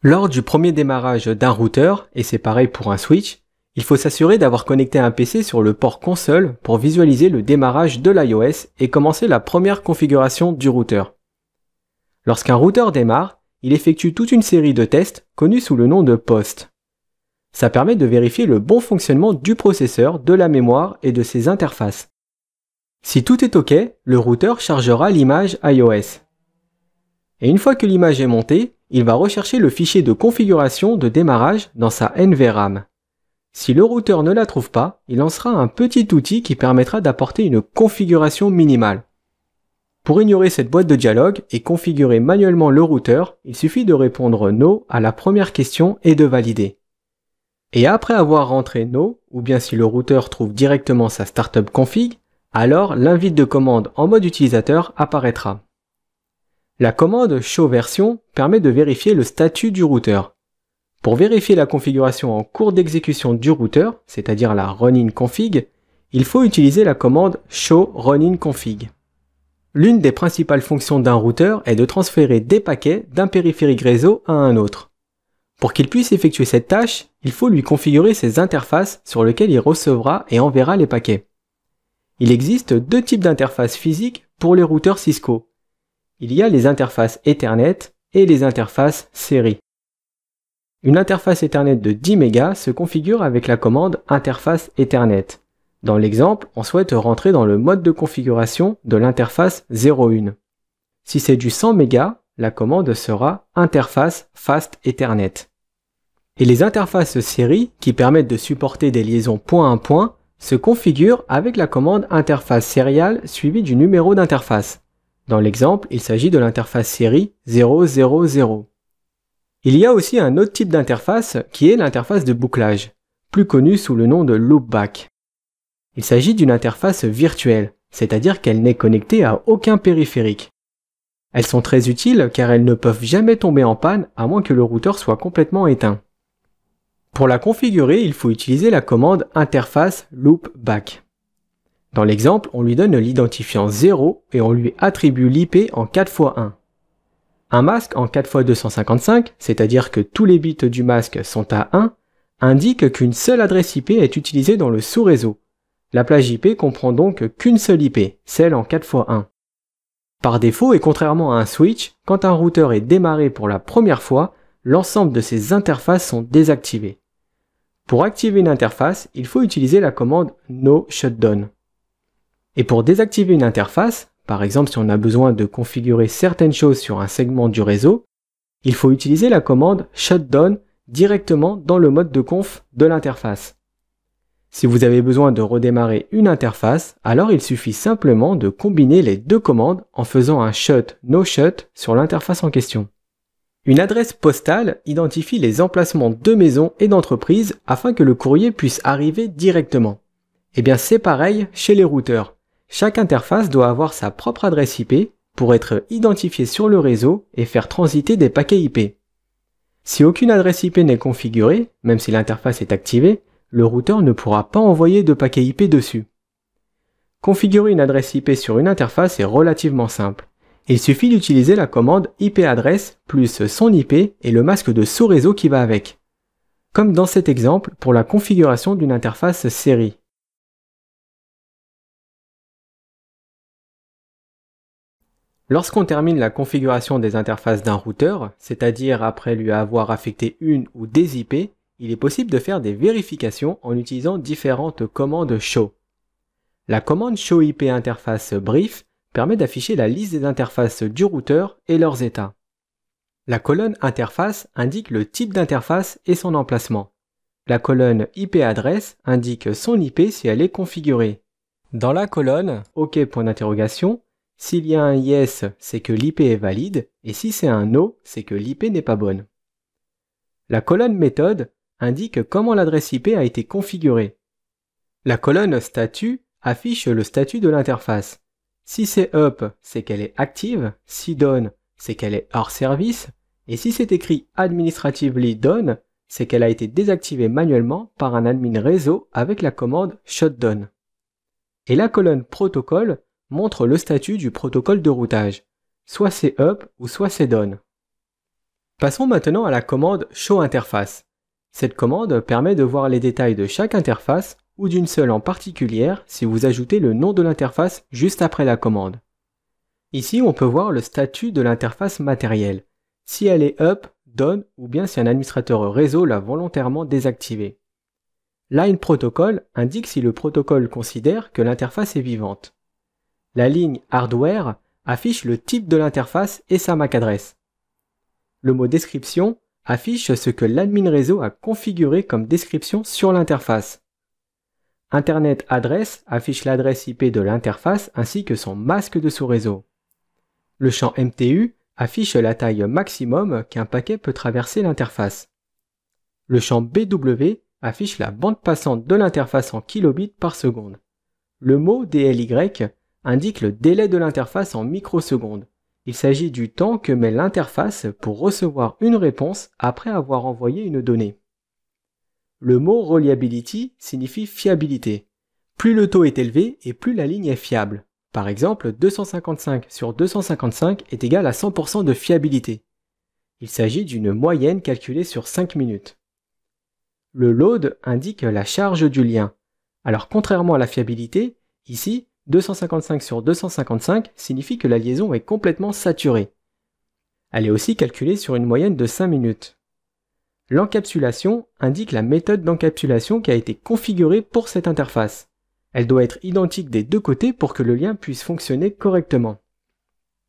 Lors du premier démarrage d'un routeur, et c'est pareil pour un switch, il faut s'assurer d'avoir connecté un PC sur le port console pour visualiser le démarrage de l'iOS et commencer la première configuration du routeur. Lorsqu'un routeur démarre, il effectue toute une série de tests connus sous le nom de POST. Ça permet de vérifier le bon fonctionnement du processeur, de la mémoire et de ses interfaces. Si tout est OK, le routeur chargera l'image iOS. Et une fois que l'image est montée, il va rechercher le fichier de configuration de démarrage dans sa NVRAM. Si le routeur ne la trouve pas, il lancera un petit outil qui permettra d'apporter une configuration minimale. Pour ignorer cette boîte de dialogue et configurer manuellement le routeur, il suffit de répondre No à la première question et de valider. Et après avoir rentré No, ou bien si le routeur trouve directement sa startup config, alors l'invite de commande en mode utilisateur apparaîtra. La commande Show version permet de vérifier le statut du routeur. Pour vérifier la configuration en cours d'exécution du routeur, c'est-à-dire la running config, il faut utiliser la commande Show running config. L'une des principales fonctions d'un routeur est de transférer des paquets d'un périphérique réseau à un autre. Pour qu'il puisse effectuer cette tâche, il faut lui configurer ses interfaces sur lesquelles il recevra et enverra les paquets. Il existe deux types d'interfaces physiques pour les routeurs Cisco. Il y a les interfaces Ethernet et les interfaces série. Une interface Ethernet de 10 mégas se configure avec la commande interface Ethernet. Dans l'exemple, on souhaite rentrer dans le mode de configuration de l'interface 01. Si c'est du 100 mégas, la commande sera interface fast Ethernet. Et les interfaces série, qui permettent de supporter des liaisons point à point, se configurent avec la commande interface serial suivie du numéro d'interface. Dans l'exemple, il s'agit de l'interface série 000. Il y a aussi un autre type d'interface qui est l'interface de bouclage, plus connue sous le nom de loopback. Il s'agit d'une interface virtuelle, c'est-à-dire qu'elle n'est connectée à aucun périphérique. Elles sont très utiles car elles ne peuvent jamais tomber en panne à moins que le routeur soit complètement éteint. Pour la configurer, il faut utiliser la commande interface loopback. Dans l'exemple, on lui donne l'identifiant 0 et on lui attribue l'IP en 4x1. Un masque en 4x255, c'est-à-dire que tous les bits du masque sont à 1, indique qu'une seule adresse IP est utilisée dans le sous-réseau. La plage IP comprend donc qu'une seule IP, celle en 4x1. Par défaut et contrairement à un switch, quand un routeur est démarré pour la première fois, l'ensemble de ses interfaces sont désactivées. Pour activer une interface, il faut utiliser la commande No Shutdown. Et pour désactiver une interface, par exemple si on a besoin de configurer certaines choses sur un segment du réseau, il faut utiliser la commande Shutdown directement dans le mode de conf de l'interface. Si vous avez besoin de redémarrer une interface, alors il suffit simplement de combiner les deux commandes en faisant un shut no shut sur l'interface en question. Une adresse postale identifie les emplacements de maisons et d'entreprises afin que le courrier puisse arriver directement. Eh bien c'est pareil chez les routeurs. Chaque interface doit avoir sa propre adresse IP pour être identifiée sur le réseau et faire transiter des paquets IP. Si aucune adresse IP n'est configurée, même si l'interface est activée, le routeur ne pourra pas envoyer de paquets IP dessus. Configurer une adresse IP sur une interface est relativement simple. Il suffit d'utiliser la commande IP-adresse plus son IP et le masque de sous-réseau qui va avec. Comme dans cet exemple pour la configuration d'une interface série. Lorsqu'on termine la configuration des interfaces d'un routeur, c'est-à-dire après lui avoir affecté une ou des IP, il est possible de faire des vérifications en utilisant différentes commandes show. La commande show IP interface brief permet d'afficher la liste des interfaces du routeur et leurs états. La colonne interface indique le type d'interface et son emplacement. La colonne IP adresse indique son IP si elle est configurée. Dans la colonne OK ? S'il y a un yes, c'est que l'IP est valide, et si c'est un no, c'est que l'IP n'est pas bonne. La colonne méthode indique comment l'adresse IP a été configurée. La colonne statut affiche le statut de l'interface. Si c'est up, c'est qu'elle est active, si down, c'est qu'elle est hors service, et si c'est écrit administratively down, c'est qu'elle a été désactivée manuellement par un admin réseau avec la commande shutdown. Et la colonne protocole montre le statut du protocole de routage. Soit c'est up ou soit c'est down. Passons maintenant à la commande Show Interface. Cette commande permet de voir les détails de chaque interface ou d'une seule en particulière si vous ajoutez le nom de l'interface juste après la commande. Ici, on peut voir le statut de l'interface matérielle, si elle est up, down ou bien si un administrateur réseau l'a volontairement désactivée. Line Protocol indique si le protocole considère que l'interface est vivante. La ligne Hardware affiche le type de l'interface et sa MAC adresse. Le mot Description affiche ce que l'admin réseau a configuré comme description sur l'interface. Internet Address affiche l'adresse IP de l'interface ainsi que son masque de sous-réseau. Le champ MTU affiche la taille maximum qu'un paquet peut traverser l'interface. Le champ BW affiche la bande passante de l'interface en kilobits par seconde. Le mot DLY indique le délai de l'interface en microsecondes. Il s'agit du temps que met l'interface pour recevoir une réponse après avoir envoyé une donnée. Le mot Reliability signifie fiabilité. Plus le taux est élevé et plus la ligne est fiable. Par exemple, 255 sur 255 est égal à 100% de fiabilité. Il s'agit d'une moyenne calculée sur 5 minutes. Le load indique la charge du lien. Alors contrairement à la fiabilité, ici, 255 sur 255 signifie que la liaison est complètement saturée. Elle est aussi calculée sur une moyenne de 5 minutes. L'encapsulation indique la méthode d'encapsulation qui a été configurée pour cette interface. Elle doit être identique des deux côtés pour que le lien puisse fonctionner correctement.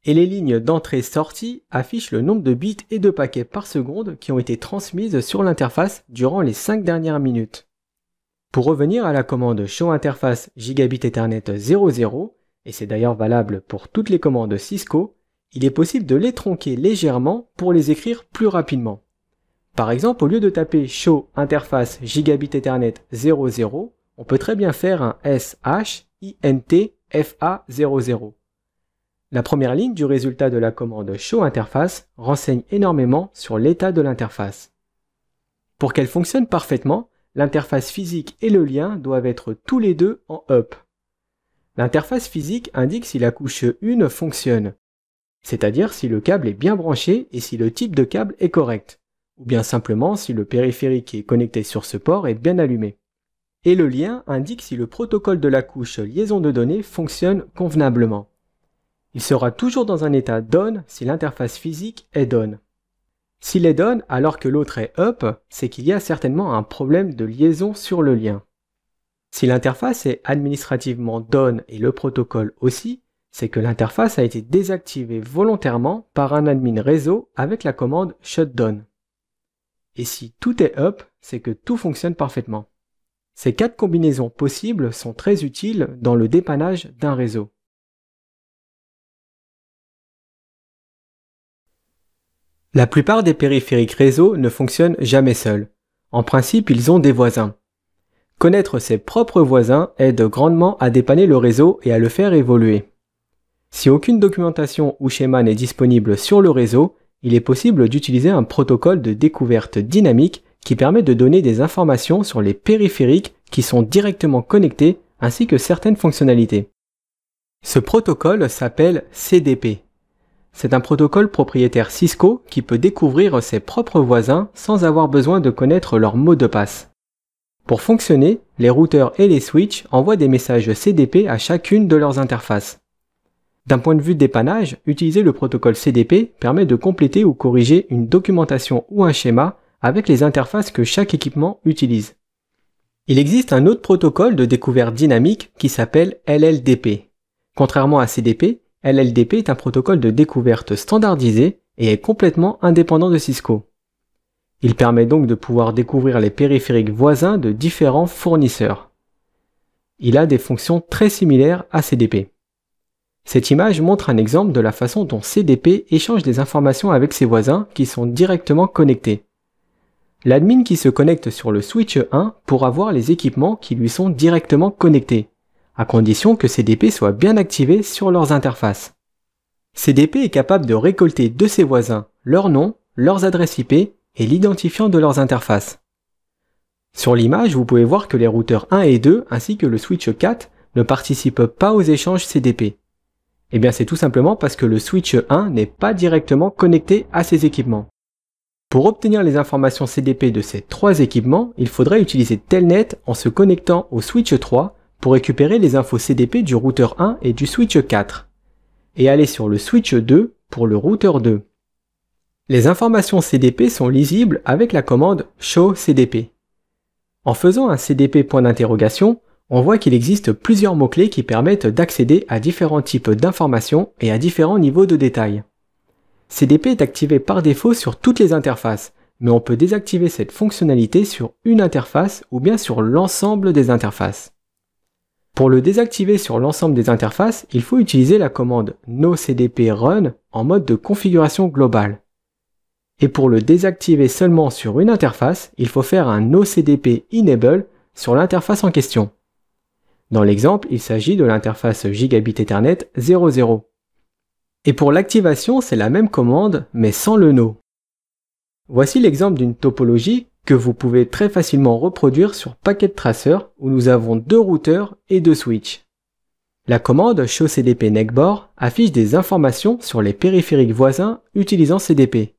Et les lignes d'entrée-sortie affichent le nombre de bits et de paquets par seconde qui ont été transmises sur l'interface durant les 5 dernières minutes. Pour revenir à la commande Show Interface Gigabit Ethernet 00, et c'est d'ailleurs valable pour toutes les commandes Cisco, il est possible de les tronquer légèrement pour les écrire plus rapidement. Par exemple, au lieu de taper Show Interface Gigabit Ethernet 00, on peut très bien faire un SHINTFA00. La première ligne du résultat de la commande Show Interface renseigne énormément sur l'état de l'interface. Pour qu'elle fonctionne parfaitement, l'interface physique et le lien doivent être tous les deux en up. L'interface physique indique si la couche 1 fonctionne, c'est-à-dire si le câble est bien branché et si le type de câble est correct, ou bien simplement si le périphérique qui est connecté sur ce port est bien allumé. Et le lien indique si le protocole de la couche liaison de données fonctionne convenablement. Il sera toujours dans un état down si l'interface physique est down. S'il est down alors que l'autre est up, c'est qu'il y a certainement un problème de liaison sur le lien. Si l'interface est administrativement down et le protocole aussi, c'est que l'interface a été désactivée volontairement par un admin réseau avec la commande shutdown. Et si tout est up, c'est que tout fonctionne parfaitement. Ces 4 combinaisons possibles sont très utiles dans le dépannage d'un réseau. La plupart des périphériques réseau ne fonctionnent jamais seuls. En principe, ils ont des voisins. Connaître ses propres voisins aide grandement à dépanner le réseau et à le faire évoluer. Si aucune documentation ou schéma n'est disponible sur le réseau, il est possible d'utiliser un protocole de découverte dynamique qui permet de donner des informations sur les périphériques qui sont directement connectés ainsi que certaines fonctionnalités. Ce protocole s'appelle CDP. C'est un protocole propriétaire Cisco qui peut découvrir ses propres voisins sans avoir besoin de connaître leur mot de passe. Pour fonctionner, les routeurs et les switches envoient des messages CDP à chacune de leurs interfaces. D'un point de vue de dépannage, utiliser le protocole CDP permet de compléter ou corriger une documentation ou un schéma avec les interfaces que chaque équipement utilise. Il existe un autre protocole de découverte dynamique qui s'appelle LLDP. Contrairement à CDP, LLDP est un protocole de découverte standardisé et est complètement indépendant de Cisco. Il permet donc de pouvoir découvrir les périphériques voisins de différents fournisseurs. Il a des fonctions très similaires à CDP. Cette image montre un exemple de la façon dont CDP échange des informations avec ses voisins qui sont directement connectés. L'admin qui se connecte sur le switch 1 pourra voir les équipements qui lui sont directement connectés, à condition que CDP soit bien activé sur leurs interfaces. CDP est capable de récolter de ses voisins leur nom, leurs adresses IP et l'identifiant de leurs interfaces. Sur l'image, vous pouvez voir que les routeurs 1 et 2 ainsi que le switch 4 ne participent pas aux échanges CDP. Eh bien c'est tout simplement parce que le switch 1 n'est pas directement connecté à ces équipements. Pour obtenir les informations CDP de ces trois équipements, il faudrait utiliser Telnet en se connectant au switch 3 pour récupérer les infos CDP du routeur 1 et du switch 4, et aller sur le switch 2 pour le routeur 2. Les informations CDP sont lisibles avec la commande Show CDP. En faisant un CDP point d'interrogation, on voit qu'il existe plusieurs mots-clés qui permettent d'accéder à différents types d'informations et à différents niveaux de détail. CDP est activé par défaut sur toutes les interfaces, mais on peut désactiver cette fonctionnalité sur une interface ou bien sur l'ensemble des interfaces. Pour le désactiver sur l'ensemble des interfaces, il faut utiliser la commande nocdp run en mode de configuration globale. Et pour le désactiver seulement sur une interface, il faut faire un nocdp enable sur l'interface en question. Dans l'exemple, il s'agit de l'interface Gigabit Ethernet 00. Et pour l'activation, c'est la même commande, mais sans le no. Voici l'exemple d'une topologie que vous pouvez très facilement reproduire sur Packet Tracer où nous avons deux routeurs et deux switches. La commande show cdp neckboard affiche des informations sur les périphériques voisins utilisant CDP.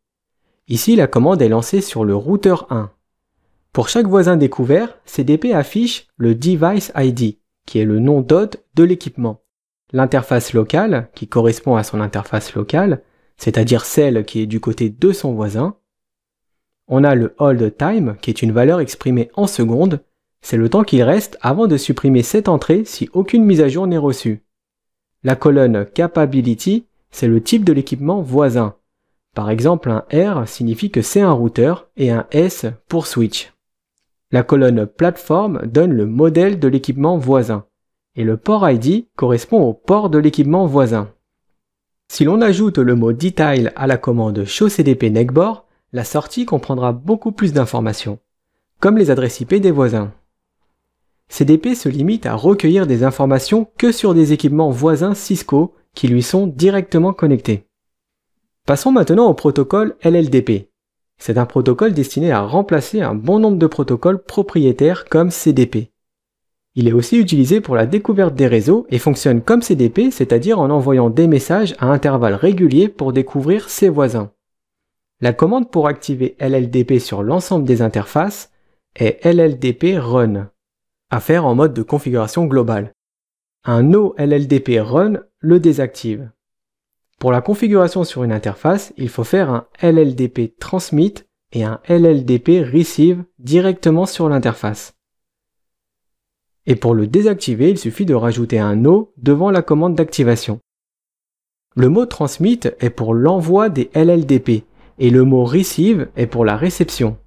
Ici, la commande est lancée sur le routeur 1. Pour chaque voisin découvert, CDP affiche le device ID, qui est le nom d'hôte de l'équipement. L'interface locale, qui correspond à son interface locale, c'est-à-dire celle qui est du côté de son voisin. On a le hold time, qui est une valeur exprimée en secondes, c'est le temps qu'il reste avant de supprimer cette entrée si aucune mise à jour n'est reçue. La colonne capability, c'est le type de l'équipement voisin. Par exemple, un R signifie que c'est un routeur et un S pour switch. La colonne platform donne le modèle de l'équipement voisin. Et le port ID correspond au port de l'équipement voisin. Si l'on ajoute le mot detail à la commande show cdp neckboard, la sortie comprendra beaucoup plus d'informations, comme les adresses IP des voisins. CDP se limite à recueillir des informations que sur des équipements voisins Cisco qui lui sont directement connectés. Passons maintenant au protocole LLDP. C'est un protocole destiné à remplacer un bon nombre de protocoles propriétaires comme CDP. Il est aussi utilisé pour la découverte des réseaux et fonctionne comme CDP, c'est-à-dire en envoyant des messages à intervalles réguliers pour découvrir ses voisins. La commande pour activer LLDP sur l'ensemble des interfaces est LLDP run, à faire en mode de configuration globale. Un no LLDP run le désactive. Pour la configuration sur une interface, il faut faire un LLDP transmit et un LLDP receive directement sur l'interface. Et pour le désactiver, il suffit de rajouter un no devant la commande d'activation. Le mot transmit est pour l'envoi des LLDP et le mot receive est pour la réception.